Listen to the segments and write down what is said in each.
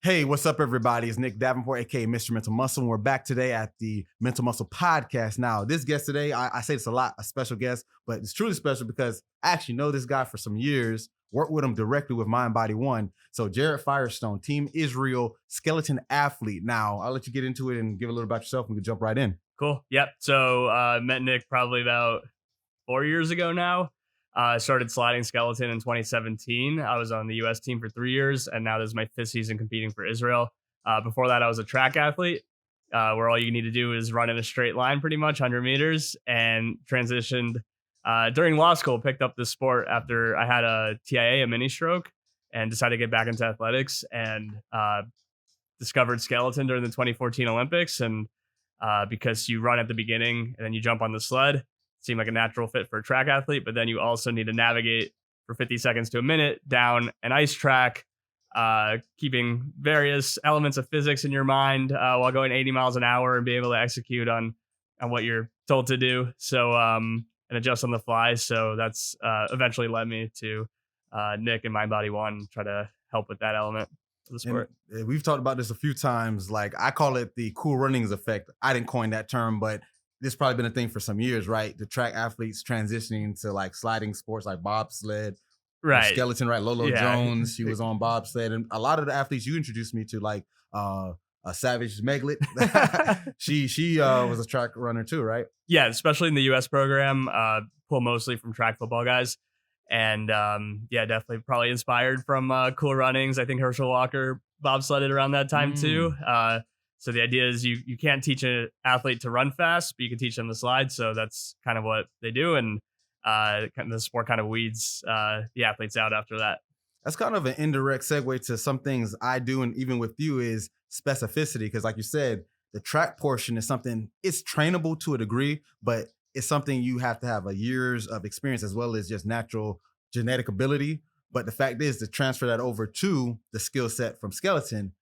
Hey, what's up, everybody? It's Nick Davenport, aka Mr. Mental Muscle. And we're back today at the Mental Muscle Podcast. Now, this guest today, I say this a lot, a special guest, but it's truly special because I actually know this guy for some years, worked with him directly with Mind Body One. So, Jared Firestone, Team Israel skeleton athlete. Now, I'll let you get into it and give a little about yourself, and we can jump right in. Cool. Yep. So met Nick probably about 4 years ago now. I started sliding skeleton in 2017. I was on the U.S. team for 3 years, and now this is my fifth season competing for Israel. Before that, I was a track athlete, where all you need to do is run in a straight line, pretty much 100 meters, and transitioned during law school. Picked up this sport after I had a TIA, a mini stroke, and decided to get back into athletics, and discovered skeleton during the 2014 Olympics. And because you run at the beginning and then you jump on the sled, seemed like a natural fit for a track athlete, but then you also need to navigate for 50 seconds to a minute down an ice track, keeping various elements of physics in your mind while going 80 miles an hour and be able to execute on what you're told to do. So, and adjust on the fly. So that's eventually led me to Nick and Mind Body One, try to help with that element of the sport. And we've talked about this a few times. Like, I call it the cool runnings effect. I didn't coin that term, but this probably been a thing for some years, right? The track athletes transitioning to like sliding sports like bobsled, Right. skeleton, right? Lolo Jones, she was on bobsled. And a lot of the athletes you introduced me to, like a Savage Meglet, she was a track runner too, right? Yeah, especially in the U.S. program, pull mostly from track football guys. And yeah, definitely probably inspired from Cool Runnings. I think Herschel Walker bobsledded around that time too. So the idea is you can't teach an athlete to run fast, but you can teach them to slide. So that's kind of what they do. And the sport kind of weeds the athletes out after that. That's kind of an indirect segue to some things I do, and even with you, is specificity. Because like you said, the track portion is something, it's trainable to a degree, but it's something you have to have a years of experience as well as just natural genetic ability. But the fact is, to transfer that over to the skill set from skeleton,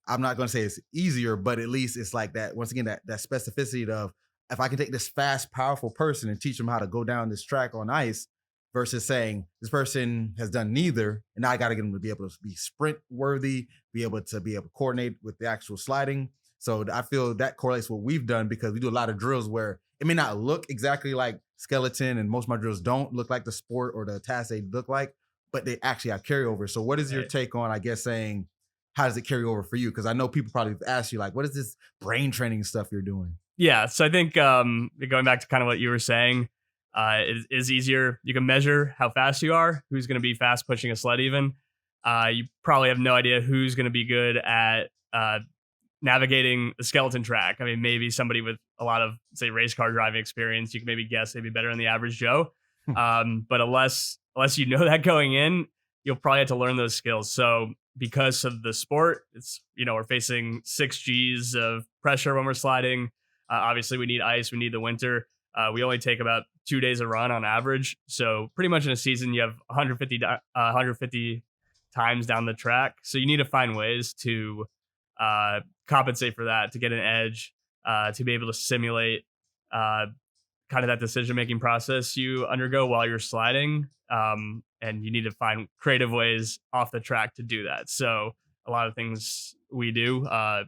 I'm not going to say it's easier, but at least it's like that. Once again, that specificity of, if I can take this fast, powerful person and teach them how to go down this track on ice, versus saying this person has done neither, and now I got to get them to be able to be sprint worthy, be able to coordinate with the actual sliding. So I feel that correlates what we've done, because we do a lot of drills where it may not look exactly like skeleton, and most of my drills don't look like the sport or the task they look like, but they actually have carryover. So what is your take on, I guess, saying, how does it carry over for you? Because I know people probably ask you, like, what is this brain training stuff you're doing? Yeah, so I think going back to kind of what you were saying, it is easier. You can measure how fast you are, who's going to be fast pushing a sled even. You probably have no idea who's going to be good at navigating the skeleton track. I mean, maybe somebody with a lot of, say, race car driving experience, you can maybe guess they'd be better than the average Joe. But unless you know that going in, you'll probably have to learn those skills. So because of the sport, it's, we're facing 6 Gs of pressure when we're sliding. Obviously, we need ice. We need the winter. We only take about 2 days a run on average. So pretty much in a season, you have 150 times down the track. So you need to find ways to compensate for that, to get an edge, to be able to simulate kind of that decision-making process you undergo while you're sliding. And you need to find creative ways off the track to do that. So a lot of things we do are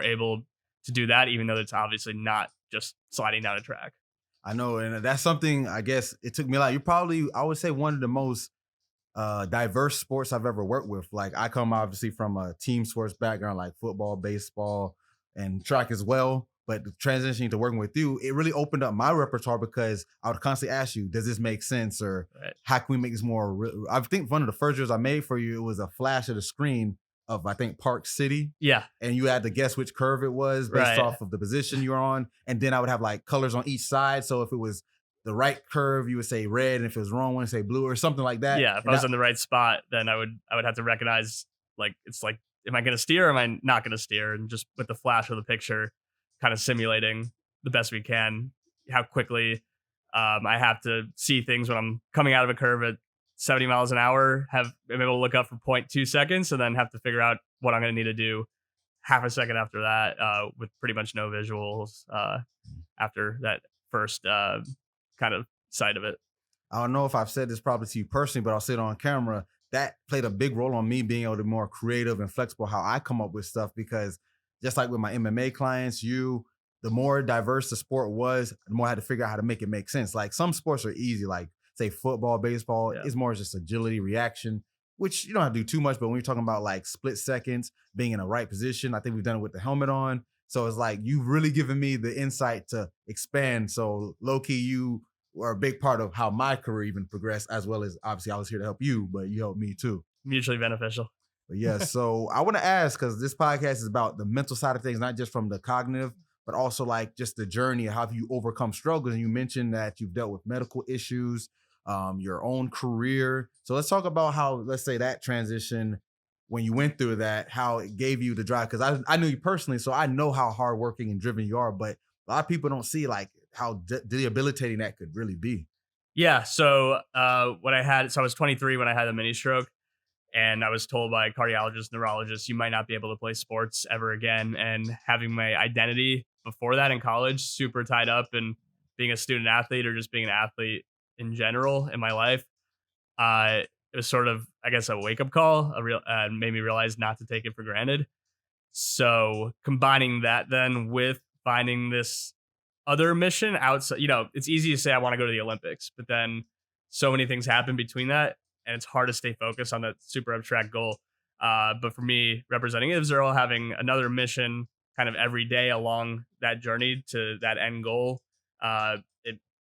able to do that, even though it's obviously not just sliding down a track. I know, and that's something, I guess, it took me a lot. You're probably, I would say, one of the most diverse sports I've ever worked with. Like, I come obviously from a team sports background, like football, baseball, and track as well. But transitioning to working with you, it really opened up my repertoire, because I would constantly ask you, does this make sense? Or how can we make this more I think one of the first drills I made for you, it was a flash of the screen of, I think, Park City. Yeah. And you had to guess which curve it was based off of the position you were on. And then I would have like colors on each side. So if it was the right curve, you would say red. And if it was wrong one, say blue or something like that. Yeah. If I was in the right spot, then I would have to recognize, like, it's like, am I going to steer or am I not going to steer? And just with the flash of the picture, kind of simulating the best we can, how quickly I have to see things when I'm coming out of a curve at 70 miles an hour, I'm able to look up for 0.2 seconds, and then have to figure out what I'm going to need to do half a second after that, with pretty much no visuals after that first kind of side of it. I don't know if I've said this probably to you personally, but I'll say it on camera. that played a big role on me being able to be more creative and flexible how I come up with stuff because just like with my MMA clients, the more diverse the sport was, the more I had to figure out how to make it make sense. Like some sports are easy, like say football, baseball, Yeah. is more just agility, reaction, which you don't have to do too much. But when you're talking about like split seconds, being in the right position, I think we've done it with the helmet on. So it's like you've really given me the insight to expand. So low key, you were a big part of how my career even progressed, as well as obviously I was here to help you, but you helped me too. Mutually beneficial. But yeah, so I want to ask because this podcast is about the mental side of things, not just from the cognitive, but also like just the journey of how you overcome struggles. And you mentioned that you've dealt with medical issues, your own career. So let's talk about how, let's say, that transition when you went through that, how it gave you the drive. Because I knew you personally, so I know how hardworking and driven you are. But a lot of people don't see like how debilitating that could really be. Yeah. So what I had, so I was 23 when I had a mini stroke. And I was told by a cardiologist, neurologist, you might not be able to play sports ever again. And having my identity before that in college super tied up and being a student athlete or just being an athlete in general in my life, it was sort of, I guess, a wake up call, made me realize not to take it for granted. So combining that then with finding this other mission outside, it's easy to say I want to go to the Olympics, but then so many things happen between that, and it's hard to stay focused on that super abstract goal. But for me, representatives are all having another mission kind of every day along that journey to that end goal.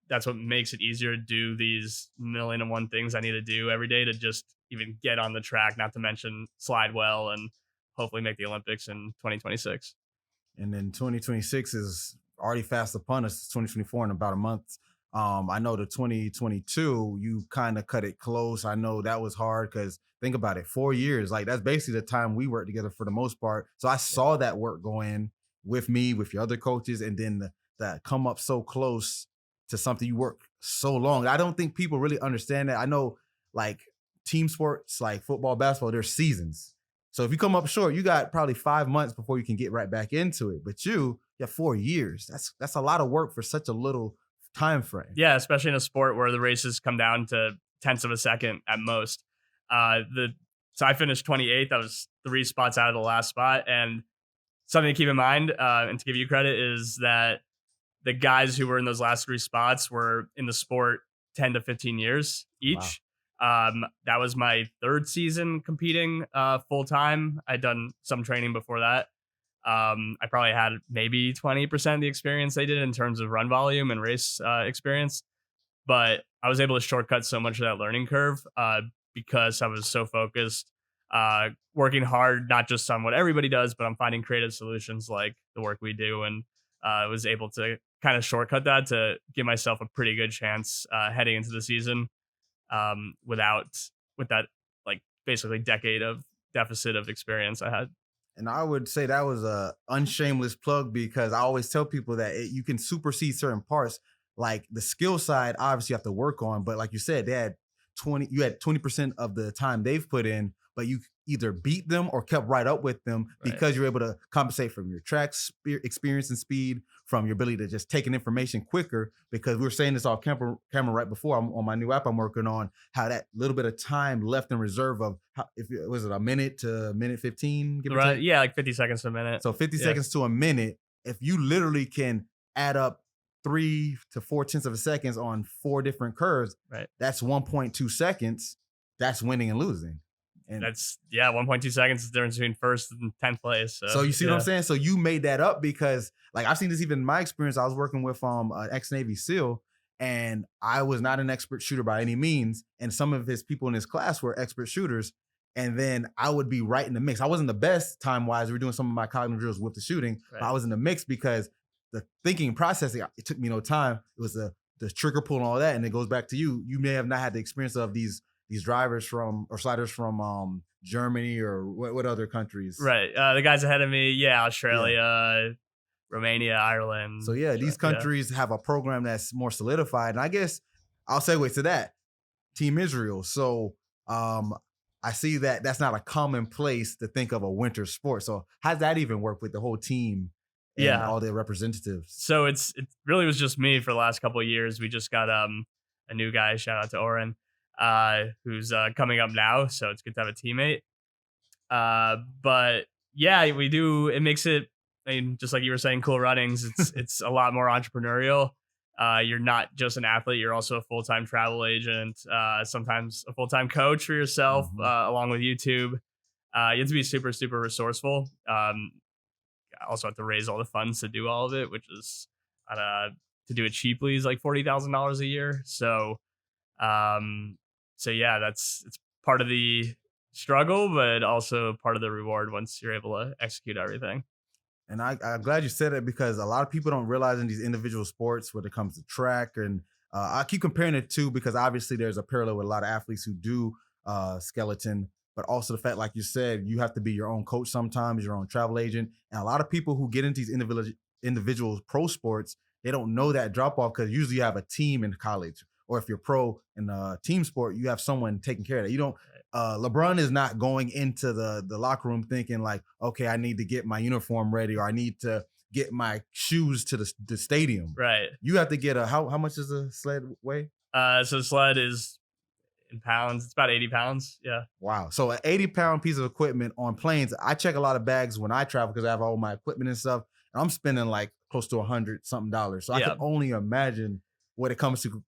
That's what makes it easier to do these million and one things I need to do every day to just even get on the track, not to mention slide well and hopefully make the Olympics in 2026. And then 2026 is already fast upon us. It's 2024 in about a month. I know the 2022, you kind of cut it close. I know that was hard because think about it, 4 years, like that's basically the time we worked together for the most part. So I saw that work go in with me, with your other coaches, and then that come up so close to something you work so long. I don't think people really understand that. I know like team sports, like football, basketball, there's seasons. So if you come up short, you got probably 5 months before you can get right back into it. But you have 4 years. That's a lot of work for such a little time frame. Yeah, especially in a sport where the races come down to tenths of a second at most. So I finished 28th. I was 3 spots out of the last spot. And something to keep in mind, and to give you credit, is that the guys who were in those last 3 spots were in the sport 10 to 15 years each. Wow. That was my 3rd season competing full time. I'd done some training before that. I probably had maybe 20% of the experience they did in terms of run volume and race experience, but I was able to shortcut so much of that learning curve because I was so focused, working hard, not just on what everybody does, but I'm finding creative solutions like the work we do. And I was able to kind of shortcut that to give myself a pretty good chance heading into the season with that like basically decade of deficit of experience I had. And I would say that was a unshameless plug because I always tell people that you can supersede certain parts. Like the skill side, obviously you have to work on, but like you said, you had 20% of the time they've put in, but you either beat them or kept right up with them because you're able to compensate from your track experience and speed, from your ability to just take in information quicker. Because we were saying this off camera right before on my new app I'm working on, how that little bit of time left in reserve of if it was a minute to minute 15, right? Yeah, like 50 seconds to a minute. So 50 seconds to a minute. If you literally can add up 3 to 4 tenths of a seconds on 4 different curves, right? That's 1.2 seconds. That's winning and losing. And that's 1.2 seconds is the difference between 1st and 10th place. So you see what I'm saying? So you made that up because like I've seen this even in my experience. I was working with an ex-Navy SEAL, and I was not an expert shooter by any means. And some of his people in his class were expert shooters. And then I would be right in the mix. I wasn't the best time-wise. We were doing some of my cognitive drills with the shooting, but I was in the mix because the thinking and processing, it took me no time. It was the trigger pull and all that. And it goes back to you. You may have not had the experience of these drivers or sliders from Germany or what other countries? Right. The guys ahead of me, Australia, Romania, Ireland. So these countries have a program that's more solidified. And I guess I'll segue to that. Team Israel. So I see that that's not a common place to think of a winter sport. So how does that even work with the whole team and all the representatives? So it really was just me for the last couple of years. We just got a new guy, shout out to Oren. who's coming up now. So it's good to have a teammate. But yeah, we do. It makes it, I mean, just like you were saying, cool runnings. It's a lot more entrepreneurial. You're not just an athlete; you're also a full time travel agent. Sometimes a full time coach for yourself, Mhm. along with YouTube. You have to be super super resourceful. Also have to raise all the funds to do all of it, which is uh, to do it cheaply is like $40,000 a year. Um, so yeah, it's part of the struggle, but also part of the reward once you're able to execute everything. And I'm glad you said it because a lot of people don't realize in these individual sports when it comes to track and I keep comparing it to because obviously there's a parallel with a lot of athletes who do skeleton, but also the fact, like you said, you have to be your own coach sometimes, your own travel agent, and a lot of people who get into these individual pro sports, they don't know that drop off because usually you have a team in college, or if you're pro in a team sport, you have someone taking care of that. You don't LeBron is not going into the locker room thinking like, okay, I need to get my uniform ready or I need to get my shoes to the stadium. Right. You have to get a how much is a sled weigh? So the sled is in pounds. It's about 80 pounds. Yeah. Wow. So an 80-pound piece of equipment on planes. I check a lot of bags when I travel because I have all my equipment and stuff. And I'm spending like close to 100 something dollars. So I can Yeah. only imagine what it comes to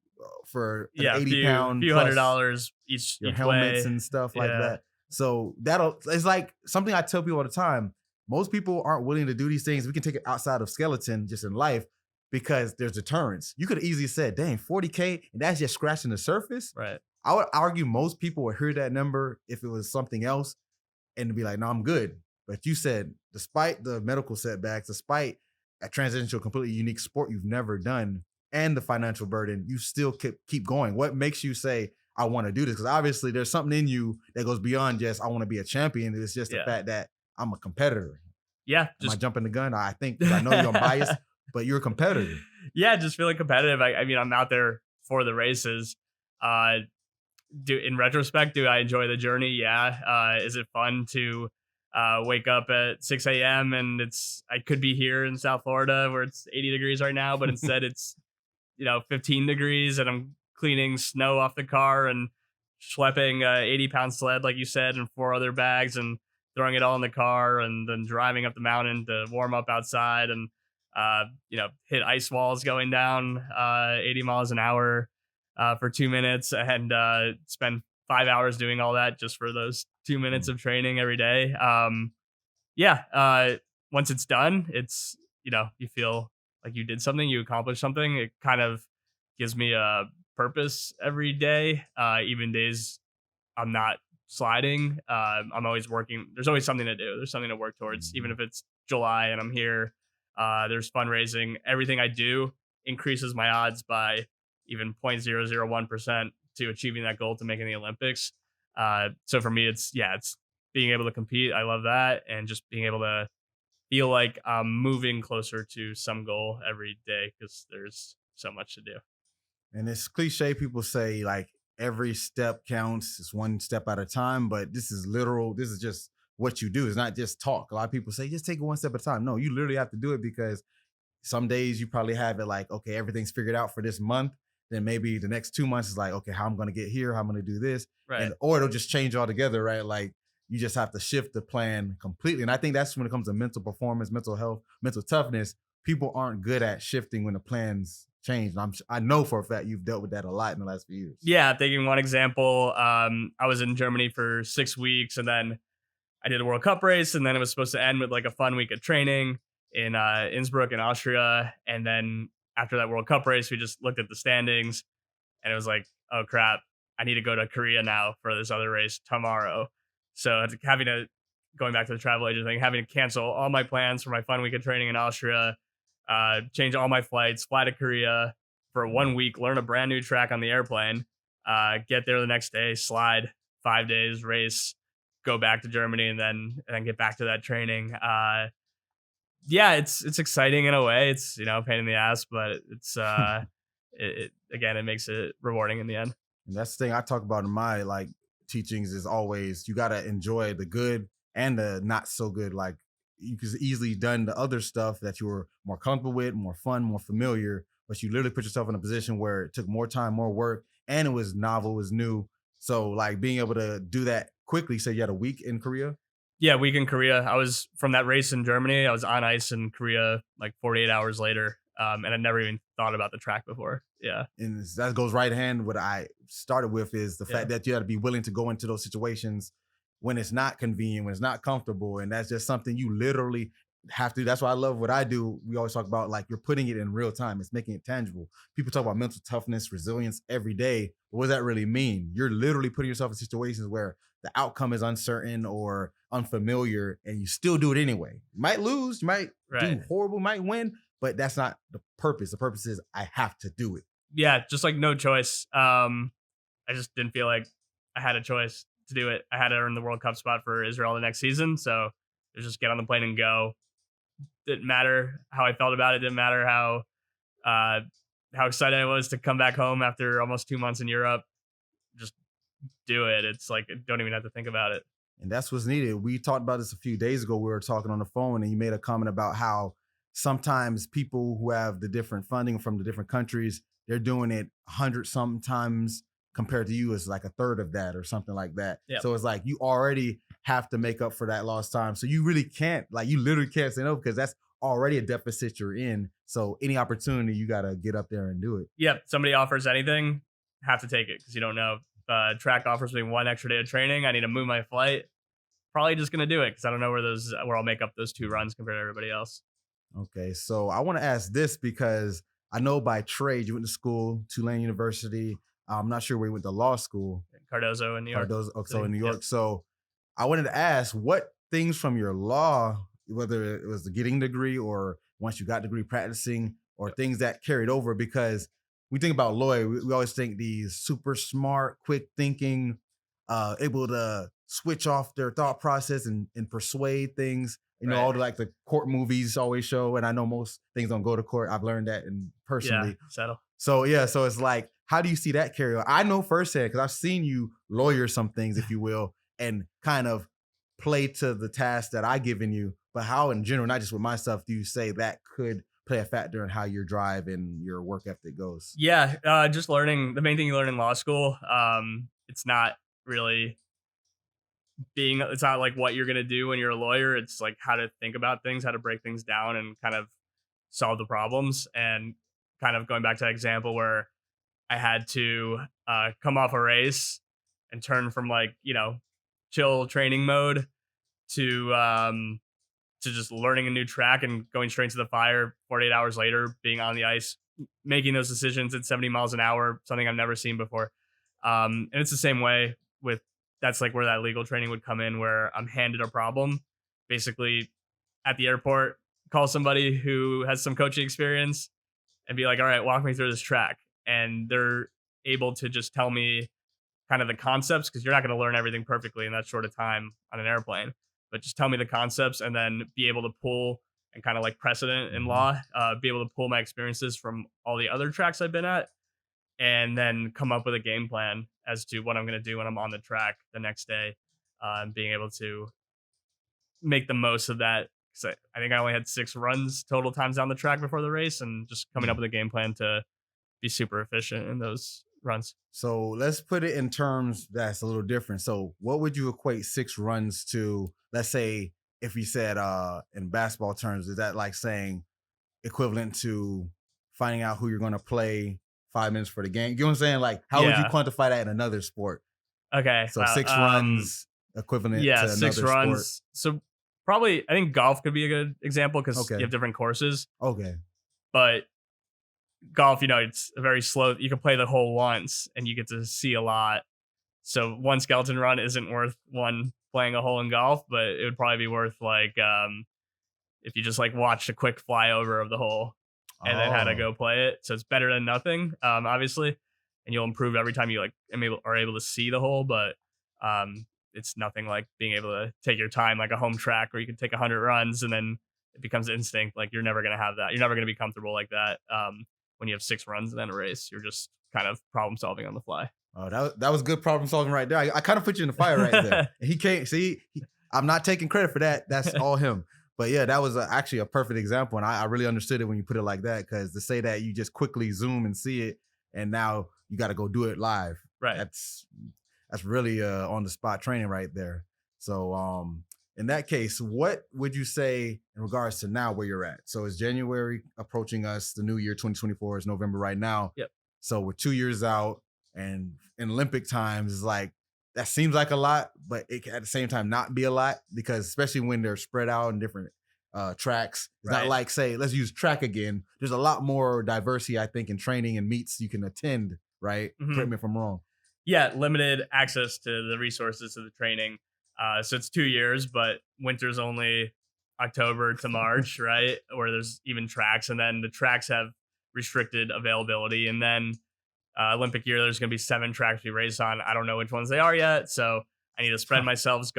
for an Yeah. 80 Few pound few plus $100 your each helmets way. and stuff like Yeah. that. So that'll it's like something I tell people all the time. Most people aren't willing to do these things. We can take it outside of skeleton just in life because there's deterrence. You could have easily said, dang, 40K, and that's just scratching the surface. Right. I would argue most people would hear that number if it was something else and be like, no, I'm good. But you said, despite the medical setbacks, despite a transition to a completely unique sport you've never done, and the financial burden, you still keep going. What makes you say, I want to do this? Because obviously there's something in you that goes beyond just, I want to be a champion. It's just the Yeah. fact that I'm a competitor. Yeah. Am I Just jumping the gun? I think, because I know you're unbiased, but you're a competitor. yeah, just feeling competitive. I mean, I'm out there for the races. Uh, in retrospect, do I enjoy the journey? Yeah. Is it fun to wake up at 6 a.m. and I could be here in South Florida where it's 80 degrees right now, but instead it's 15 degrees and I'm cleaning snow off the car and schlepping a 80-pound sled, like you said, and 4 other bags and throwing it all in the car and then driving up the mountain to warm up outside and, hit ice walls going down 80 miles an hour for 2 minutes and spend 5 hours doing all that just for those 2 minutes of training every day. Yeah. Once it's done, you feel like you did something, you accomplished something. It kind of gives me a purpose every day. Even days I'm not sliding, I'm always working. There's always something to do. There's something to work towards, even if it's July and I'm here. There's fundraising. Everything I do increases my odds by even 0.001% to achieving that goal to making the Olympics. So for me, it's being able to compete. I love that. And just being able to feel like I'm moving closer to some goal every day because there's so much to do. And it's cliche. People say like every step counts. It's one step at a time, but this is literal. This is just what you do. It's not just talk. A lot of people say just take it one step at a time. No, you literally have to do it because some days you probably have it like, okay, everything's figured out for this month. Then maybe the next 2 months is like, okay, how I'm going to get here, how I'm going to do this. Right. And or it'll just change altogether, right? Like you just have to shift the plan completely. And I think that's when it comes to mental performance, mental health, mental toughness. People aren't good at shifting when the plans change. And I know for a fact you've dealt with that a lot in the last few years. Yeah, taking one example, I was in Germany for 6 weeks and then I did a World Cup race and then it was supposed to end with like a fun week of training in Innsbruck in Austria. And then after that World Cup race, we just looked at the standings and it was like, oh crap, I need to go to Korea now for this other race tomorrow. So going back to the travel agent thing, having to cancel all my plans for my fun week of training in Austria, change all my flights, fly to Korea for 1 week, learn a brand new track on the airplane, get there the next day, slide 5 days, race, go back to Germany, and then get back to that training. Yeah, it's exciting in a way. It's pain in the ass, but it's it makes it rewarding in the end. And that's the thing I talk about in my like teachings is always you gotta enjoy the good and the not so good. Like you could easily done the other stuff that you were more comfortable with, more fun, more familiar, but you literally put yourself in a position where it took more time, more work, and it was novel, it was new. So like being able to do that quickly. So you had a week in Korea. Yeah, week in Korea. I was from that race in Germany. I was on ice in Korea like 48 hours later, and I never even thought about the track before. Yeah, And that goes right hand. What I started with is the yeah, fact that you got to be willing to go into those situations when it's not convenient, when it's not comfortable, and that's just something you literally have to. That's why I love what I do. We always talk about like you're putting it in real time. It's making it tangible. People talk about mental toughness, resilience every day. But what does that really mean? You're literally putting yourself in situations where the outcome is uncertain or unfamiliar, and you still do it anyway. You might lose, you might right. do horrible, might win, but that's not the purpose. The purpose is I have to do it. Yeah, just like no choice. I just didn't feel like I had a choice to do it. I had to earn the World Cup spot for Israel the next season, so it was just get on the plane and go. Didn't matter how I felt about it. Didn't matter uh, how excited I was to come back home after almost 2 months in Europe. Just do it. It's like don't even have to think about it. And that's what's needed. We talked about this a few days ago. We were talking on the phone, and you made a comment about how sometimes people who have the different funding from the different countries, they're doing it 100 sometimes compared to you is like a third of that or something like that. Yeah. So it's like you already have to make up for that lost time. So you really can't, like you literally can't say no because that's already a deficit you're in. So any opportunity, you got to get up there and do it. Yep. Somebody offers anything, have to take it because you don't know. Track offers me 1 extra day of training. I need to move my flight. Probably just gonna do it because I don't know where I'll make up those 2 runs compared to everybody else. Okay, so I want to ask this because I know by trade you went to school, Tulane University. I'm not sure where you went to law school. Cardozo in New York. Cardozo, so in New Yep. York. So I wanted to ask what things from your law, whether it was the getting degree or once you got degree practicing, or things that carried over, because we think about lawyer, we always think these super smart, quick thinking, able to switch off their thought process and persuade things. You know, Right. all the like the court movies always show, and I know most things don't go to court. I've learned that and Yeah. personally. Settle. So yeah, so it's like, how do you see that carry on? I know firsthand because I've seen you lawyer some things, if you will, and kind of play to the task that I given you. But how, in general, not just with my stuff, do you say that could play a factor in how your drive and your work ethic goes? Yeah. Just learning the main thing you learn in law school. It's not really it's not like what you're gonna do when you're a lawyer. It's like how to think about things, how to break things down, and kind of solve the problems. And kind of going back to that example where I had to come off a race and turn from like chill training mode to just learning a new track and going straight to the fire 48 hours later, being on the ice, making those decisions at 70 miles an hour, something I've never seen before. And it's the same way with that's like where that legal training would come in, where I'm handed a problem, basically at the airport, call somebody who has some coaching experience and be like, all right, walk me through this track. And they're able to just tell me kind of the concepts because you're not going to learn everything perfectly in that short of time on an airplane, but just tell me the concepts and then be able to pull and kind of like precedent in law, be able to pull my experiences from all the other tracks I've been at and then come up with a game plan as to what I'm going to do when I'm on the track the next day, and being able to make the most of that. So I think I only had 6 runs total times down the track before the race, and just coming up with a game plan to be super efficient in those runs. So let's put it in terms that's a little different. So what would you equate 6 runs to? Let's say if you said in basketball terms, is that like saying equivalent to finding out who you're going to play 5 minutes for the game? You know what I'm saying? Like, how would you Yeah. quantify that in another sport? Okay. So 6 runs equivalent to another 6 runs. sport. So probably, I think golf could be a good example because Okay. you have different courses. Okay. But golf, it's a very slow. You can play the hole once and you get to see a lot. So one skeleton run isn't worth one playing a hole in golf, but it would probably be worth like if you just like watched a quick flyover of the hole and then had to go play it. So it's better than nothing, obviously, and you'll improve every time you like are able to see the hole. But it's nothing like being able to take your time like a home track where you can take 100 runs and then it becomes instinct. Like you're never gonna have that. You're never gonna be comfortable like that. When you have 6 runs and then a race, you're just kind of problem solving on the fly. Oh, that was good problem solving right there. I kind of put you in the fire right there. And he can't see. I'm not taking credit for that. That's all him. But yeah, that was actually a perfect example, and I really understood it when you put it like that. Because to say that you just quickly zoom and see it, and now you got to go do it live. Right. that's really on the spot training right there. So in that case, what would you say in regards to now where you're at? So it's January approaching us, the new year 2024 is November right now. Yep. So we're 2 years out, and in Olympic times is like that seems like a lot, but it can at the same time not be a lot, because especially when they're spread out in different tracks. It's not like, say, let's use track again. There's a lot more diversity, I think, in training and meets you can attend, right? Correct me if I'm wrong. Yeah, limited access to the resources of the training. So it's 2 years, but winter's only October to March, right? Where there's even tracks, and then the tracks have restricted availability. And then Olympic year, there's going to be 7 tracks we race on. I don't know which ones they are yet, so I need to spread myself.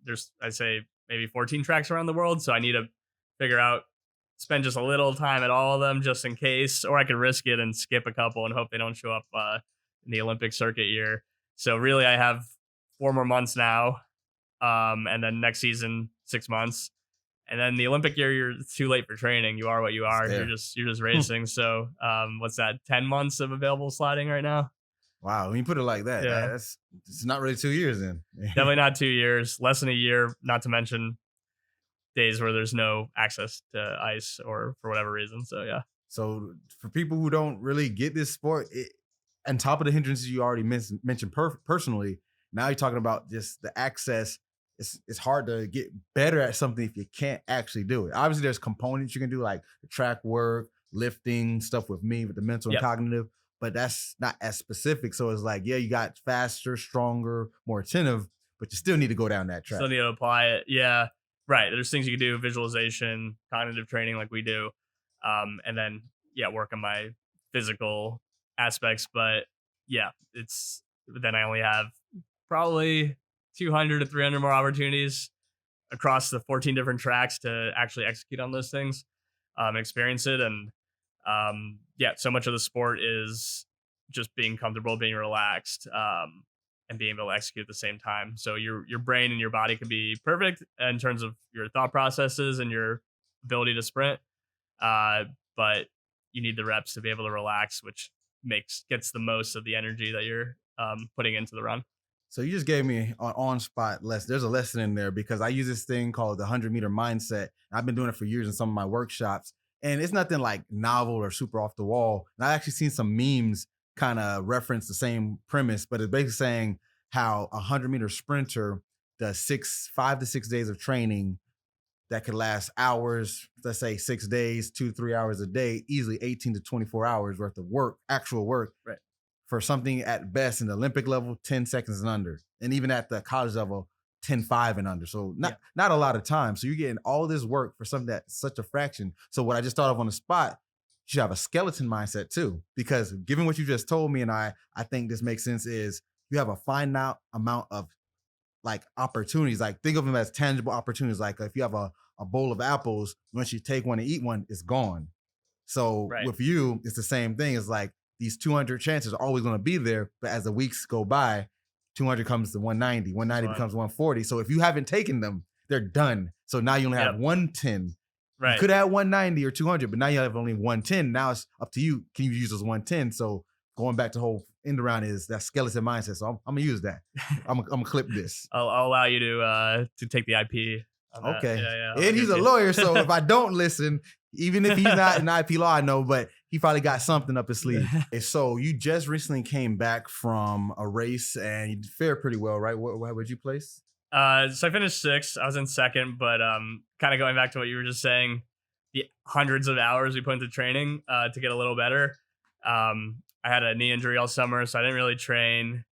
There's, I say, maybe 14 tracks around the world, so I need to figure out, spend just a little time at all of them just in case, or I could risk it and skip a couple and hope they don't show up in the Olympic circuit year. So really, I have 4 more months now, and then next season 6 months, and then the Olympic year, you're too late for training. You are what you are. You're just racing. So what's that? 10 months of available sliding right now. Wow, when you put it like that, yeah, it's not really 2 years then. Definitely not 2 years. Less than a year. Not to mention days where there's no access to ice or for whatever reason. So yeah. So for people who don't really get this sport, on top of the hindrances you already mentioned personally, now you're talking about just the access. It's hard to get better at something if you can't actually do it. Obviously, there's components you can do, like the track work, lifting, stuff with me, with the mental and cognitive, but that's not as specific. So it's like, yeah, you got faster, stronger, more attentive, but you still need to go down that track. Still need to apply it. Yeah. Right. There's things you can do, visualization, cognitive training like we do. And then, work on my physical aspects. But then I only have probably 200 to 300 more opportunities across the 14 different tracks to actually execute on those things, experience it. And so much of the sport is just being comfortable, being relaxed, and being able to execute at the same time. So your brain and your body can be perfect in terms of your thought processes and your ability to sprint, but you need the reps to be able to relax, which gets the most of the energy that you're putting into the run. So you just gave me an on-spot lesson. There's a lesson in there, because I use this thing called the 100-meter mindset. I've been doing it for years in some of my workshops, and it's nothing like novel or super off the wall. And I've actually seen some memes kind of reference the same premise, but it's basically saying how a 100-meter sprinter does 5 to 6 days of training that could last hours, let's say 6 days, 2 to 3 hours a day, easily 18 to 24 hours worth of work, actual work. Right. For something at best in the Olympic level, 10 seconds and under. And even at the college level, 10.5 and under. So not a lot of time. So you're getting all this work for something that's such a fraction. So what I just thought of on the spot, you should have a skeleton mindset too. Because given what you just told me, and I think this makes sense, is you have a finite amount of like opportunities. Like think of them as tangible opportunities. Like if you have a bowl of apples, once you take one and eat one, it's gone. So with you, it's the same thing. It's like, these 200 chances are always going to be there, but as the weeks go by, 200 comes to 190, 190 becomes 140. So if you haven't taken them, they're done. So now you only have 110. Right. You could have 190 or 200, but now you have only 110. Now it's up to you. Can you use those 110? So going back to the whole end around is that skeleton mindset. So I'm gonna use that. I'm gonna clip this. I'll allow you to take the IP. Okay. Yeah. And he's a lawyer, so if I don't listen, even if he's not in IP law, I know, but he probably got something up his sleeve. So you just recently came back from a race and you fared pretty well, right? Where would you place? So I finished 6th. I was in 2nd, but kind of going back to what you were just saying, the hundreds of hours we put into training to get a little better. I had a knee injury all summer, so I didn't really train.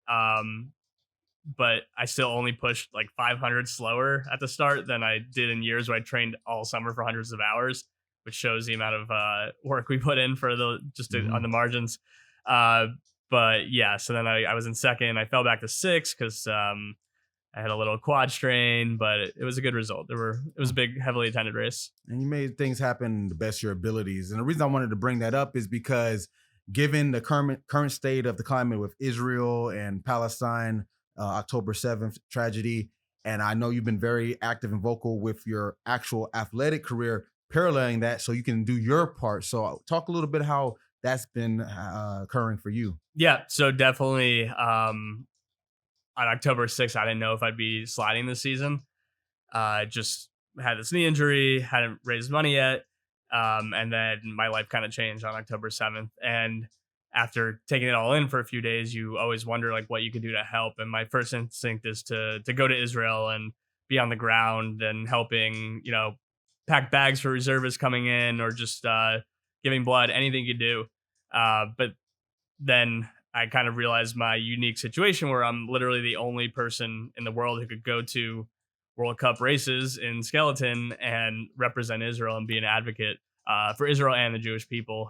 But I still only pushed like 500 slower at the start than I did in years where I trained all summer for hundreds of hours, which shows the amount of work we put in for on the margins. But yeah, so then I was in 2nd. I fell back to 6th because I had a little quad strain, but it was a good result. It was a big, heavily attended race. And you made things happen the best of your abilities. And the reason I wanted to bring that up is because given the current state of the climate with Israel and Palestine, October 7th tragedy, and I know you've been very active and vocal with your actual athletic career, paralleling that so you can do your part. So talk a little bit how that's been occurring for you. Yeah, so definitely on October 6th, I didn't know if I'd be sliding this season. Just had this knee injury, hadn't raised money yet. And then my life kind of changed on October 7th. And after taking it all in for a few days, you always wonder like what you could do to help. And my first instinct is to go to Israel and be on the ground and helping, pack bags for reservists coming in, or just giving blood, anything you could do. But then I kind of realized my unique situation where I'm literally the only person in the world who could go to World Cup races in skeleton and represent Israel and be an advocate for Israel and the Jewish people.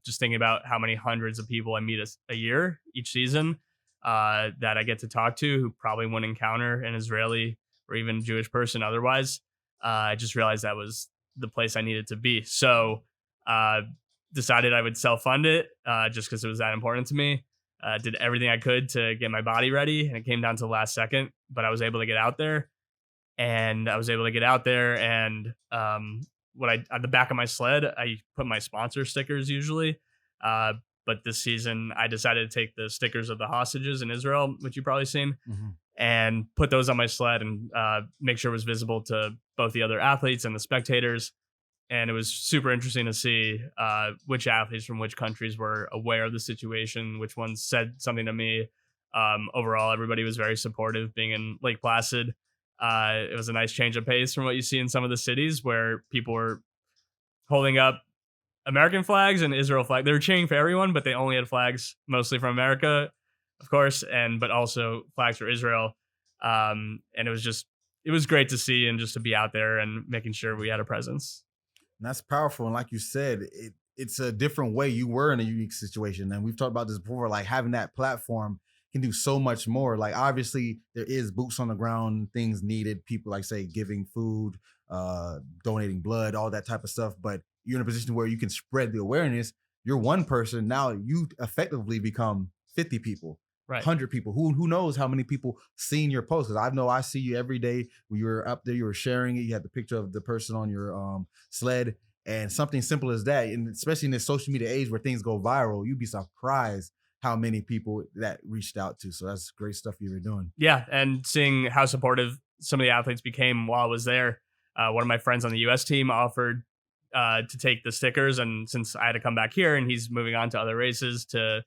Just thinking about how many hundreds of people I meet a year each season that I get to talk to who probably wouldn't encounter an Israeli or even Jewish person otherwise. I just realized that was the place I needed to be. So decided I would self-fund it just because it was that important to me. Did everything I could to get my body ready, and it came down to the last second, but I was able to get out there. And what I on the back of my sled, I put my sponsor stickers usually. But this season, I decided to take the stickers of the hostages in Israel, which you've probably seen, and put those on my sled and make sure it was visible to both the other athletes and the spectators. And it was super interesting to see which athletes from which countries were aware of the situation, which ones said something to me. Overall, everybody was very supportive being in Lake Placid. It was a nice change of pace from what you see in some of the cities where people were holding up American flags and Israel flag. They were cheering for everyone, but they only had flags mostly from America, of course, but also flags for Israel. And it was great to see and just to be out there and making sure we had a presence. And that's powerful. And like you said, it's a different way. You were in a unique situation. And we've talked about this before, like having that platform can do so much more. Like obviously there is boots on the ground, things needed, people like say giving food, donating blood, all that type of stuff. But you're in a position where you can spread the awareness. You're one person. Now you effectively become 50 people. Right. 100 people. Who knows how many people seen your post? Because I know I see you every day. When you were up there, you were sharing it. You had the picture of the person on your sled, and something simple as that. And especially in this social media age where things go viral, you'd be surprised how many people that reached out to. So that's great stuff you were doing. Yeah, and seeing how supportive some of the athletes became while I was there. One of my friends on the U.S. team offered to take the stickers, and since I had to come back here, and he's moving on to other races to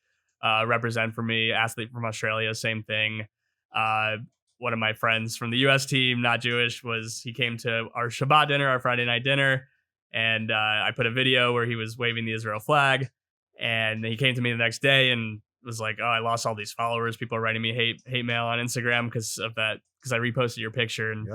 represent for me. Athlete from Australia, same thing. One of my friends from the U.S. team, not Jewish, he came to our Shabbat dinner, our Friday night dinner, and I put a video where he was waving the Israel flag, and he came to me the next day and was like, "Oh, I lost all these followers. People are writing me hate mail on Instagram because of that, because I reposted your picture." And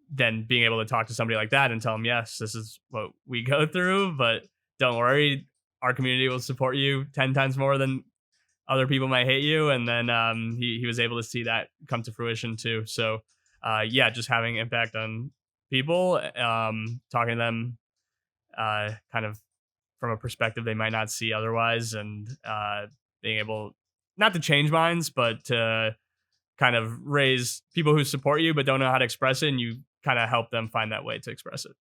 then being able to talk to somebody like that and tell them, "Yes, this is what we go through, but don't worry, our community will support you 10 times more than other people might hate you." And then he was able to see that come to fruition too. So just having impact on people, talking to them kind of from a perspective they might not see otherwise, and being able not to change minds, but to kind of raise people who support you but don't know how to express it, and you kind of help them find that way to express it.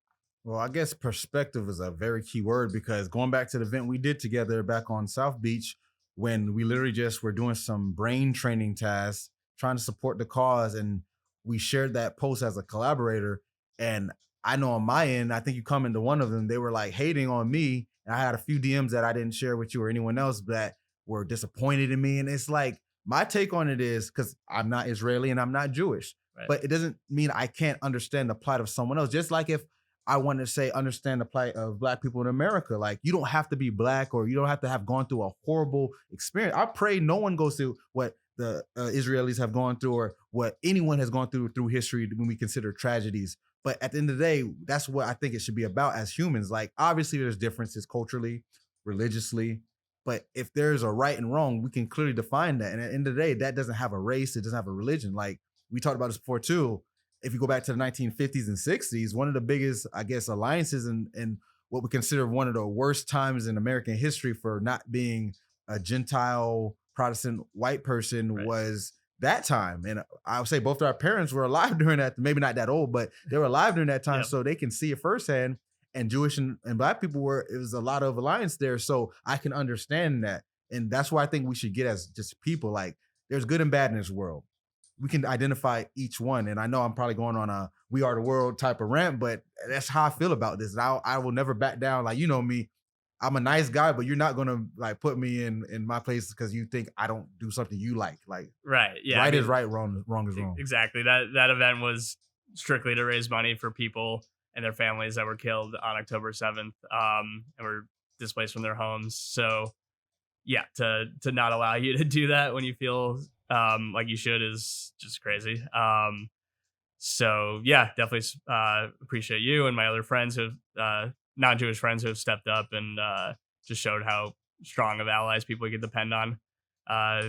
Well, I guess perspective is a very key word, because going back to the event we did together back on South Beach, when we literally just were doing some brain training tasks, trying to support the cause, and we shared that post as a collaborator. And I know on my end, I think you come into one of them, they were like hating on me. And I had a few DMs that I didn't share with you or anyone else that were disappointed in me. And it's like, my take on it is, because I'm not Israeli and I'm not Jewish, right, but it doesn't mean I can't understand the plight of someone else. Just like if I want to say, understand the plight of Black people in America. Like, you don't have to be Black, or you don't have to have gone through a horrible experience. I pray no one goes through what the Israelis have gone through, or what anyone has gone through history when we consider tragedies. But at the end of the day, that's what I think it should be about as humans. Like, obviously there's differences culturally, religiously, but if there's a right and wrong, we can clearly define that. And at the end of the day, that doesn't have a race. It doesn't have a religion. Like, we talked about this before too. If you go back to the 1950s and 60s, one of the biggest, I guess, alliances and what we consider one of the worst times in American history for not being a Gentile Protestant white person, right, was that time. And I would say both of our parents were alive during that, maybe not that old, but they were alive during that time. Yep. So they can see it firsthand. And Jewish and Black people it was a lot of alliance there. So I can understand that. And that's why I think we should get as just people, like, there's good and bad in this world. We can identify each one. And I know I'm probably going on a "we are the world" type of rant, but that's how I feel about this. And I will never back down. Like, you know me, I'm a nice guy, but you're not gonna like put me in my place because you think I don't do something you like. Like, Right. Yeah. right is right, wrong is wrong. Exactly. That event was strictly to raise money for people and their families that were killed on October 7th, and were displaced from their homes. So yeah, to not allow you to do that when you feel like you should is just crazy. So yeah, definitely appreciate you and my other friends who have non-Jewish friends who have stepped up and just showed how strong of allies people you can depend on.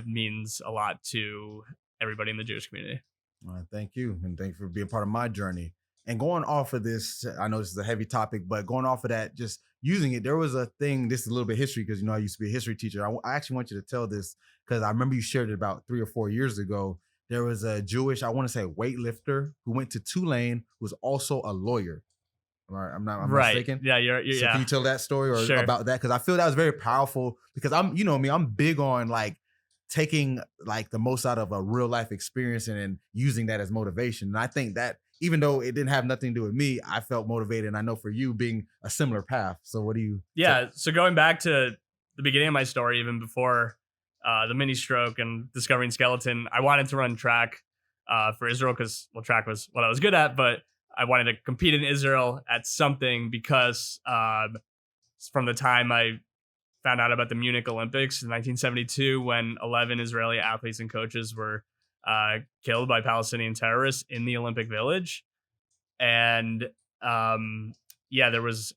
Means a lot to everybody in the Jewish community. All right, thank you. And thank you for being part of my journey. And going off of this, I know this is a heavy topic, but going off of that, just using it, there was a thing, this is a little bit history because, you know, I used to be a history teacher. I actually want you to tell this because I remember you shared it about 3 or 4 years ago. There was a Jewish, I want to say, weightlifter who went to Tulane, who was also a lawyer. All right, I'm not Right. mistaken. Yeah, you're So yeah. can you tell that story or Sure. about that? Because I feel that was very powerful because you know me, I'm big on like taking like the most out of a real life experience and using that as motivation. And I think that even though it didn't have nothing to do with me, I felt motivated. And I know for you being a similar path. So what do you? Yeah. So going back to the beginning of my story, even before the mini stroke and discovering skeleton, I wanted to run track for Israel because, well, track was what I was good at, but I wanted to compete in Israel at something because from the time I found out about the Munich Olympics in 1972, when 11 Israeli athletes and coaches were killed by Palestinian terrorists in the Olympic Village. And yeah, there was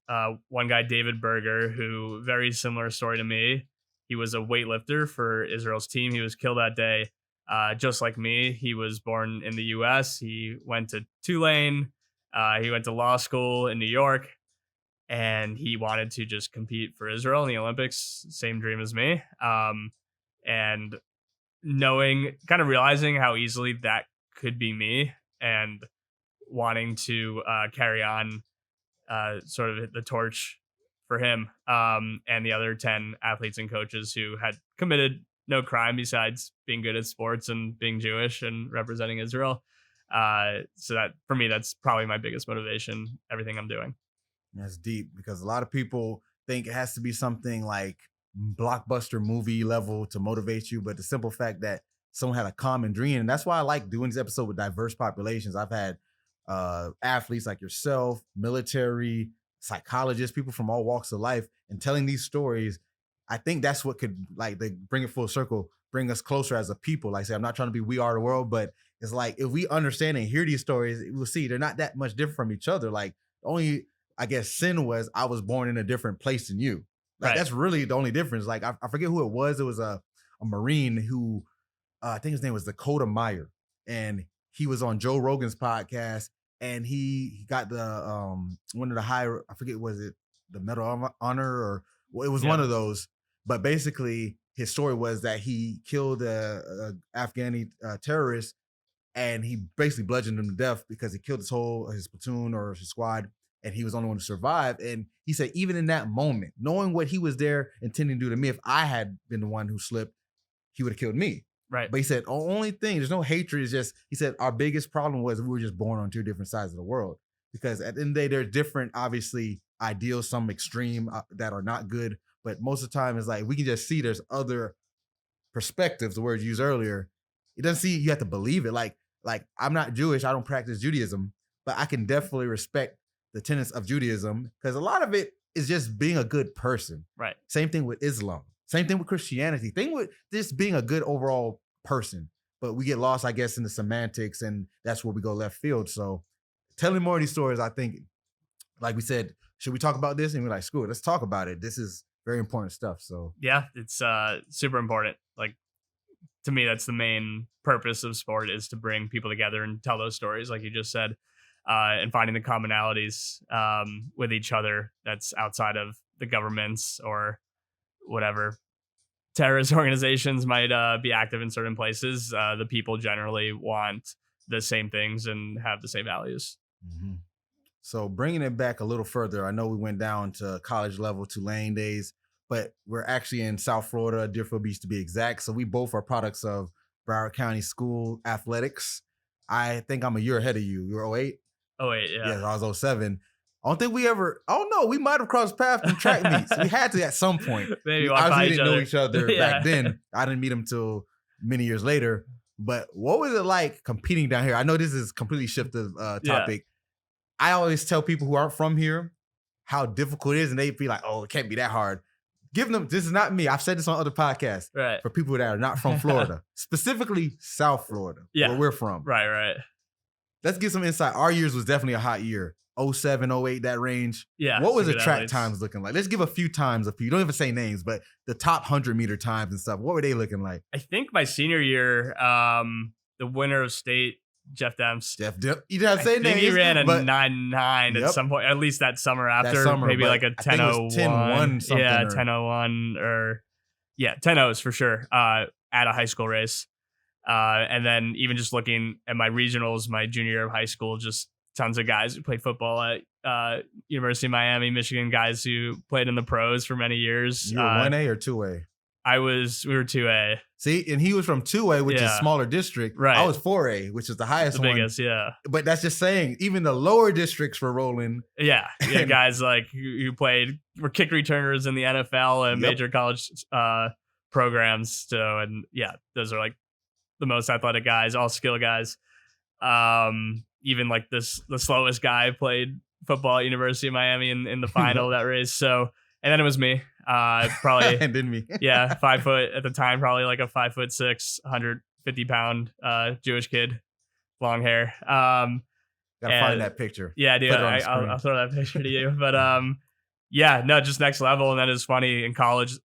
one guy, David Berger, who very similar story to me. He was a weightlifter for Israel's team. He was killed that day, just like me. He was born in the U.S. He went to Tulane. He went to law school in New York, and he wanted to just compete for Israel in the Olympics. Same dream as me. And kind of realizing how easily that could be me, and wanting to carry on sort of the torch for him and the other 10 athletes and coaches who had committed no crime besides being good at sports and being Jewish and representing Israel. So that for me, that's probably my biggest motivation, everything I'm doing. That's deep because a lot of people think it has to be something like blockbuster movie level to motivate you. But the simple fact that someone had a common dream, and that's why I like doing this episode with diverse populations. I've had athletes like yourself, military, psychologists, people from all walks of life, and telling these stories. I think that's what could, like, they bring it full circle, bring us closer as a people. Like I say, I'm not trying to be "we are the world," but it's like if we understand and hear these stories, we'll see they're not that much different from each other. Like, the only, I guess, sin was I was born in a different place than you. Like, Right. that's really the only difference. Like, I forget who it was. It was a Marine who, I think his name was Dakota Meyer, and he was on Joe Rogan's podcast, and he got the one of the higher, I forget, was it the Medal of Honor or, well, it was one of those. But basically, his story was that he killed a Afghani terrorist, and he basically bludgeoned him to death because he killed his platoon or his squad, and he was the only one to survive. And he said, even in that moment, knowing what he was there intending to do to me, if I had been the one who slipped, he would have killed me. Right. But he said, only thing, there's no hatred. It's just, he said, our biggest problem was we were just born on two different sides of the world. Because at the end of the day, there's different, obviously, ideals, some extreme that are not good. But most of the time, it's like we can just see there's other perspectives, the word used earlier. It doesn't see, you have to believe it. Like I'm not Jewish, I don't practice Judaism, but I can definitely respect the tenets of Judaism because a lot of it is just being a good person. Right. Same thing with Islam. Same thing with Christianity. Thing with just being a good overall person. But we get lost, I guess, in the semantics, and that's where we go left field. So telling more of these stories, I think, like we said, should we talk about this? And we're like, screw it, let's talk about it. This is very important stuff. So yeah, it's super important. Like, to me, that's the main purpose of sport, is to bring people together and tell those stories, like you just said, and finding the commonalities with each other that's outside of the governments or whatever terrorist organizations might be active in certain places. The people generally want the same things and have the same values. Mm-hmm. So bringing it back a little further, I know we went down to college level, Tulane days, but we're actually in South Florida, Deerfield Beach to be exact. So we both are products of Broward County School athletics. I think I'm a year ahead of you. You were 08? Oh wait, yeah. Yeah, I was 07. I don't think we ever, I don't know, we might have crossed paths in track meets. We had to at some point. Maybe We walk by obviously each didn't know other. each other Yeah. back then. I didn't meet him till many years later. But what was it like competing down here? I know this is completely shifted topic. I always tell people who aren't from here how difficult it is, and they be like, oh, it can't be that hard. Give them, this is not me. I've said this on other podcasts. Right. For people that are not from Florida, specifically South Florida, Yeah. where we're from. Right. Let's get some insight. Our years was definitely a hot year. 07, 08, that range. Yeah. What was the good track athletes. times looking like? Let's give a few times. You don't even say names, but the top 100-meter times and stuff. What were they looking like? I think my senior year, the winner of state, Jeff Demps. Jeff Dip. You didn't have to say I think names. he ran a but 9.9 Yep. at some point, at least that summer after. summer, maybe but like a I think it was 10:01. 10:1 something Yeah, or- 10:01 or 10:0s for sure at a high school race. And then even just looking at my regionals, my junior year of high school, just tons of guys who played football at University of Miami, Michigan, guys who played in the pros for many years. You were 1A or 2A? We were 2A. See, and he was from 2A, which is Yeah. smaller district. Right. I was 4A, which is the highest The one. biggest, yeah. But that's just saying, even the lower districts were rolling. Yeah, guys like who were kick returners in the NFL and Yep. major college programs. So, and yeah, those are like the most athletic guys, all skill guys. Even like the slowest guy played football at University of Miami in the final of that race. So, and then it was me, probably, And then me. 5 foot at the time, probably like a 5'6", 150-pound Jewish kid, long hair. Gotta and- find that picture. Yeah, dude, Put it on the screen. I'll throw that picture to you. But just next level. And that is funny in college.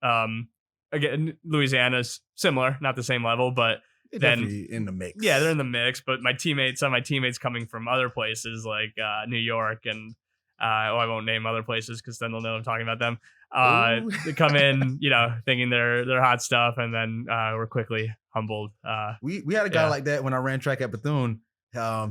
Again, Louisiana's similar, not the same level, but They're then- definitely in the mix. yeah, they're in the mix. But some of my teammates coming from other places like New York and I won't name other places because then they'll know I'm talking about them. Ooh. They come in, thinking they're hot stuff, and then we're quickly humbled. We had a guy Yeah. like that when I ran track at Bethune.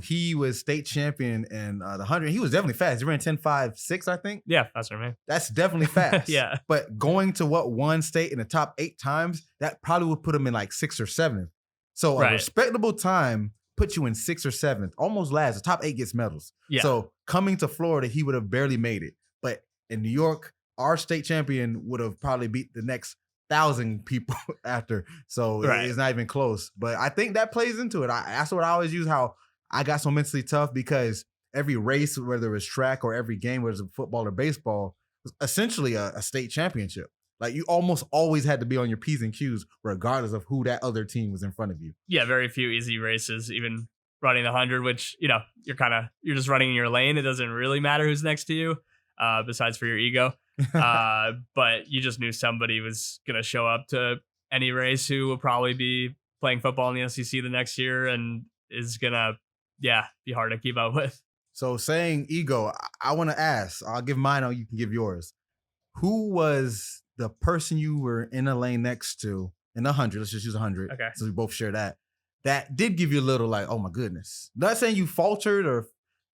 He was state champion in the 100. He was definitely fast. He ran 10.56, I think. Yeah, that's what I mean. That's definitely fast. Yeah. But going to one state in the top 8 times, that probably would put him in like 6th or 7th. So a Right. respectable time puts you in 6th or 7th, almost last. The top 8 gets medals. Yeah. So coming to Florida, he would have barely made it. But in New York, our state champion would have probably beat the next 1,000 people after. So Right. it's not even close. But I think that plays into it. That's what I always use, how I got so mentally tough, because every race, whether it was track or every game, whether it was football or baseball, was essentially a state championship. Like you almost always had to be on your P's and Q's regardless of who that other team was in front of you. Yeah, very few easy races, even running the 100, which, you're just running in your lane. It doesn't really matter who's next to you, besides for your ego. But you just knew somebody was going to show up to any race who will probably be playing football in the SEC the next year and is going to, be hard to keep up with. So saying ego, I want to ask, I'll give mine or you can give yours. Who was the person you were in a lane next to in the 100? Let's just use 100. Okay. So we both share that. That did give you a little like, oh my goodness. Not saying you faltered or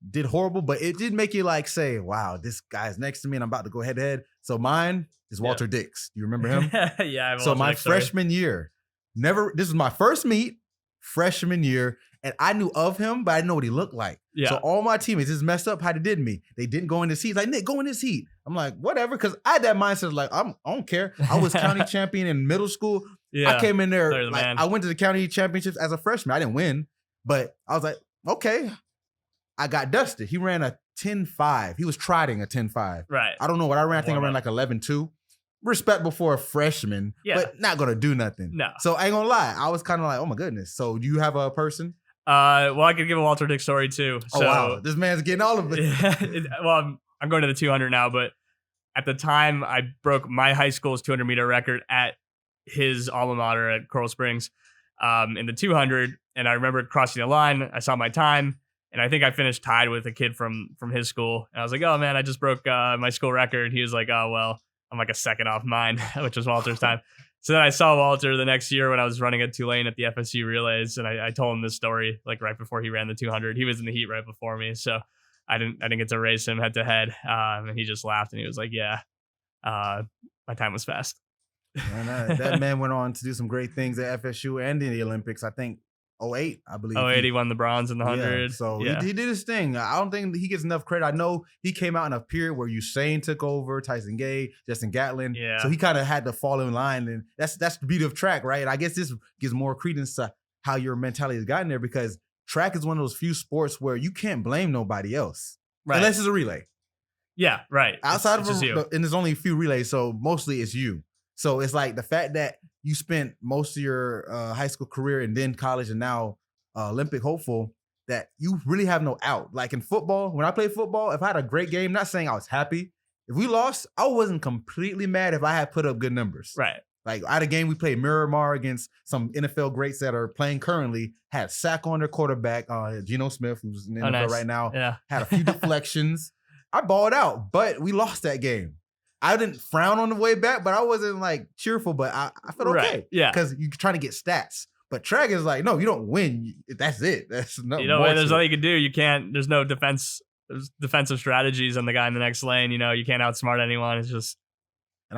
did horrible, but it did make you like say, wow, this guy's next to me and I'm about to go head to head. So mine is Walter Dix. Do you remember him? Yeah. I have a So Walter my Dix story. freshman year, this was my first meet, freshman year, and I knew of him, but I didn't know what he looked like. Yeah. So all my teammates just messed up how they did me. They didn't go in this heat. Like, Nick, go in this heat. I'm like, whatever, because I had that mindset like, I don't care. I was county champion in middle school. Yeah. I came in there, They're the like, man. I went to the county championships as a freshman. I didn't win, but I was like, okay. I got Dustin. He ran a 10.5. He was trotting a 10.5. Right. I don't know what I ran. I think I Warm ran up. like 11.2. Respectable for a freshman, Yeah. but not gonna do nothing. No. So I ain't gonna lie. I was kind of like, oh my goodness. So do you have a person? Well, I could give a Walter Dix story too. Oh So, wow, this man's getting all of it. well, I'm going to the 200 now, but at the time I broke my high school's 200 meter record at his alma mater at Coral Springs in the 200. And I remember crossing the line. I saw my time, and I think I finished tied with a kid from his school. And I was like, oh man, I just broke my school record. He was like, oh, well, I'm like a second off mine, which was Walter's time. So then I saw Walter the next year when I was running at Tulane at the FSU relays, and I told him this story like right before he ran the 200. He was in the heat right before me, so I didn't get to race him head to head. And he just laughed and he was like, "Yeah, my time was fast." And that man went on to do some great things at FSU and in the Olympics. I think '08, I believe. Oh, 80 won the bronze in the Yeah, 100. so Yeah. he did his thing. I don't think he gets enough credit. I know he came out in a period where Usain took over, Tyson Gay, Justin Gatlin. Yeah. So he kind of had to fall in line, and that's the beauty of track, right? And I guess this gives more credence to how your mentality has gotten there, because track is one of those few sports where you can't blame nobody else, Right. unless it's a relay. Yeah, right. Outside it's of you. and there's only a few relays, so mostly it's you. So it's like the fact that you spent most of your high school career and then college and now Olympic hopeful, that you really have no out. Like in football, when I played football, if I had a great game, not saying I was happy. If we lost, I wasn't completely mad if I had put up good numbers. Right. Like I had a game we played Miramar against some NFL greats that are playing currently, had sack on their quarterback, Geno Smith, who's in the NFL right now, had a few deflections. I balled out, but we lost that game. I didn't frown on the way back, but I wasn't like cheerful, but I felt okay. Right. Yeah. Because you're trying to get stats. But track is like, no, you don't win. That's it. That's no. There's nothing you can do. You can't. There's no defense. There's defensive strategies on the guy in the next lane. You can't outsmart anyone. It's just,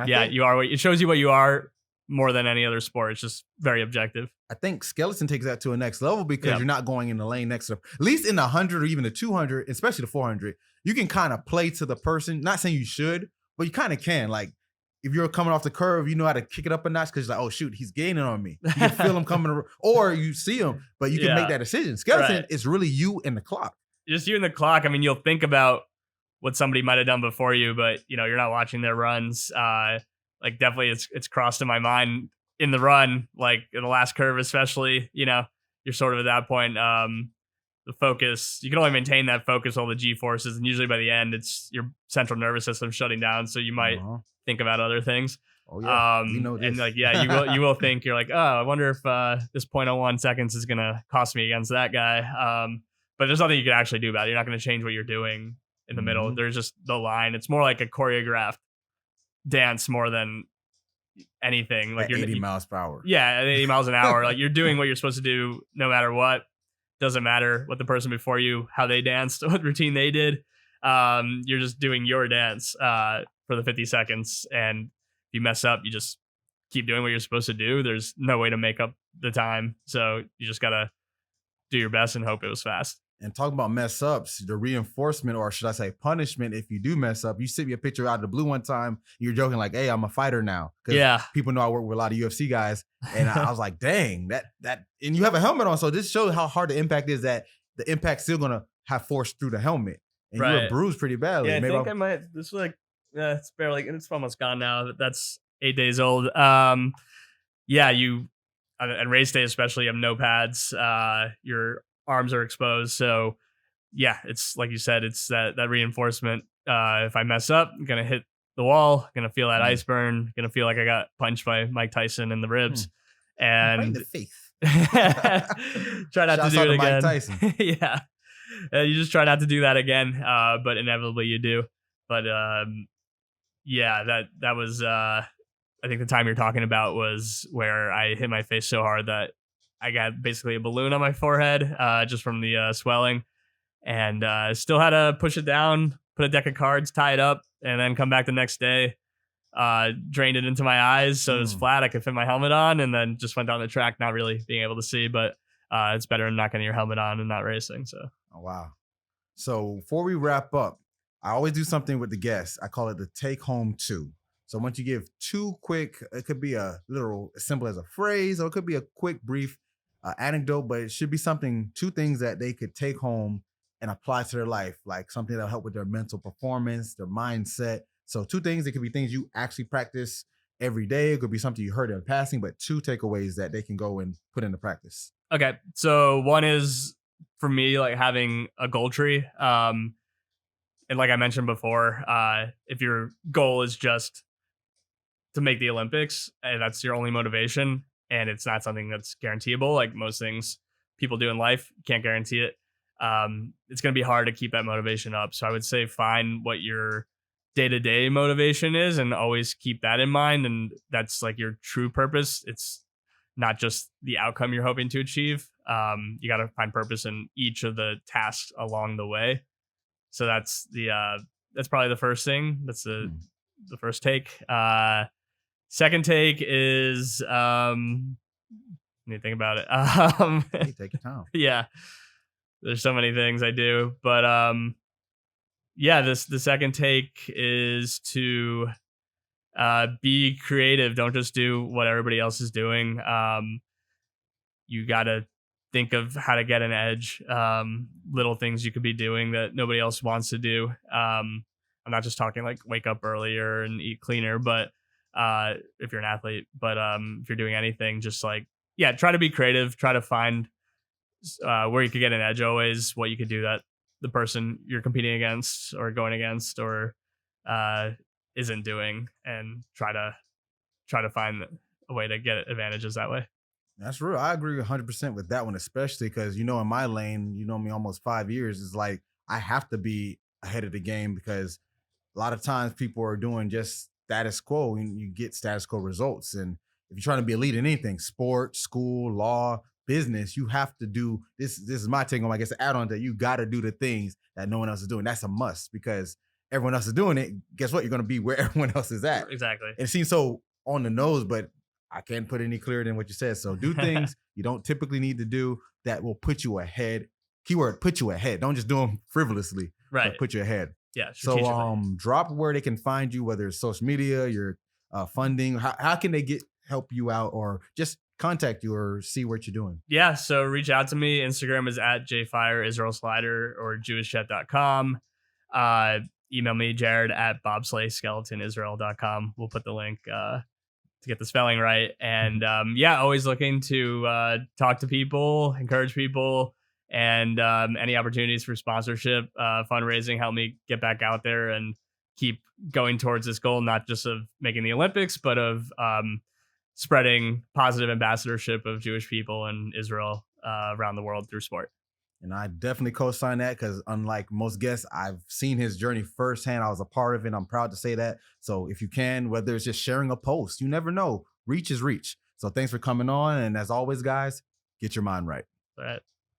you are. It shows you what you are more than any other sport. It's just very objective. I think skeleton takes that to a next level because you're not going in the lane next to, at least in the 100 or even the 200, especially the 400. You can kind of play to the person. Not saying you should, but you kind of can. Like if you're coming off the curve, you know how to kick it up a notch because you're like, oh shoot, he's gaining on me. You can feel him coming, or you see him, but you can make that decision. Skeleton is really you and the clock. Just you and the clock. I mean, you'll think about what somebody might have done before you, but you're not watching their runs. Like definitely it's crossed in my mind in the run, like in the last curve, especially, you're sort of at that point, the focus, you can only maintain that focus, all the G forces. And usually by the end, it's your central nervous system shutting down. So you might think about other things. Oh yeah. We know this. And like, you will think, you're like, oh, I wonder if this 0.01 seconds is going to cost me against that guy. But there's nothing you can actually do about it. You're not going to change what you're doing in the middle. There's just the line. It's more like a choreographed dance more than anything. Like at 80 miles per hour. Yeah, at 80 miles an hour. Like you're doing what you're supposed to do no matter what. Doesn't matter what the person before you, how they danced, what routine they did. You're just doing your dance for the 50 seconds. And if you mess up, you just keep doing what you're supposed to do. There's no way to make up the time. So you just got to do your best and hope it was fast. And talking about mess ups, the reinforcement, or should I say punishment, if you do mess up, you sent me a picture out of the blue one time. You're joking like, hey, I'm a fighter now. Yeah. People know I work with a lot of UFC guys. And I was like, dang, that, and you have a helmet on. So this shows how hard the impact is, that the impact's still going to have force through the helmet. And you were bruised pretty badly. Yeah, Maybe I might, this is like, it's barely, it's almost gone now. That's 8 days old. You, and race day especially, you have no pads. Your arms are exposed. So yeah, it's like you said, it's that reinforcement. If I mess up, I'm going to hit the wall, going to feel that ice burn, going to feel like I got punched by Mike Tyson in the ribs. And in the face. Try not to do it again. Mike Tyson. Yeah. You just try not to do that again. But inevitably you do. But that was, I think the time you're talking about was where I hit my face so hard that I got basically a balloon on my forehead, just from the swelling, and still had to push it down, put a deck of cards, tie it up, and then come back the next day, drained it into my eyes. So it was flat. I could fit my helmet on, and then just went down the track, not really being able to see, but it's better than not getting your helmet on and not racing. So. Oh, wow. So before we wrap up, I always do something with the guests. I call it the take home two. So once you give two quick, it could be a literal, as simple as a phrase, or it could be a quick, brief anecdote, but it should be two things that they could take home and apply to their life, like something that'll help with their mental performance, their mindset. So 2 things, it could be things you actually practice every day. It could be something you heard in passing, but 2 takeaways that they can go and put into practice. Okay. So one is for me, like having a goal tree. And like I mentioned before, if your goal is just to make the Olympics and that's your only motivation, and it's not something that's guaranteeable, like most things people do in life, you can't guarantee it. It's going to be hard to keep that motivation up. So I would say find what your day-to-day motivation is and always keep that in mind. And that's like your true purpose. It's not just the outcome you're hoping to achieve. You got to find purpose in each of the tasks along the way. So that's probably the first thing. That's the first take. Second take is need to think about it. Hey, take your time. Yeah, there's so many things I do, but yeah, the second take is to be creative. Don't just do what everybody else is doing. You got to think of how to get an edge, little things you could be doing that nobody else wants to do. I'm not just talking like wake up earlier and eat cleaner, but if you're an athlete, but if you're doing anything, just like, yeah, try to be creative, try to find where you could get an edge always, what you could do that the person you're competing against or going against or isn't doing, and try to find a way to get advantages that way. That's real. I agree 100% with that one, especially because, in my lane, you know me almost 5 years. It's like I have to be ahead of the game because a lot of times people are doing just status quo and you get status quo results. And if you're trying to be elite in anything, sport, school, law, business, you have to do this. This is my take on, I guess, add on that you got to do the things that no one else is doing. That's a must because everyone else is doing it. Guess what? You're going to be where everyone else is at. Exactly. It seems so on the nose, but I can't put any clearer than what you said. So do things you don't typically need to do that will put you ahead. Keyword, put you ahead. Don't just do them frivolously. Right. Put you ahead. Yeah. So drop where they can find you, whether it's social media, your funding. How can they help you out or just contact you or see what you're doing? Yeah. So reach out to me. Instagram is at jfireisraelslider or jewishjet.com. Email me, Jared at bobsleighskeleton.israel.com. We'll put the link to get the spelling right. And yeah, always looking to talk to people, encourage people, and any opportunities for sponsorship, fundraising, help me get back out there and keep going towards this goal, not just of making the Olympics, but of spreading positive ambassadorship of Jewish people and Israel around the world through sport. And I definitely co-sign that because unlike most guests, I've seen his journey firsthand. I was a part of it. I'm proud to say that. So if you can, whether it's just sharing a post, you never know. Reach is reach. So thanks for coming on. And as always, guys, get your mind right. All right.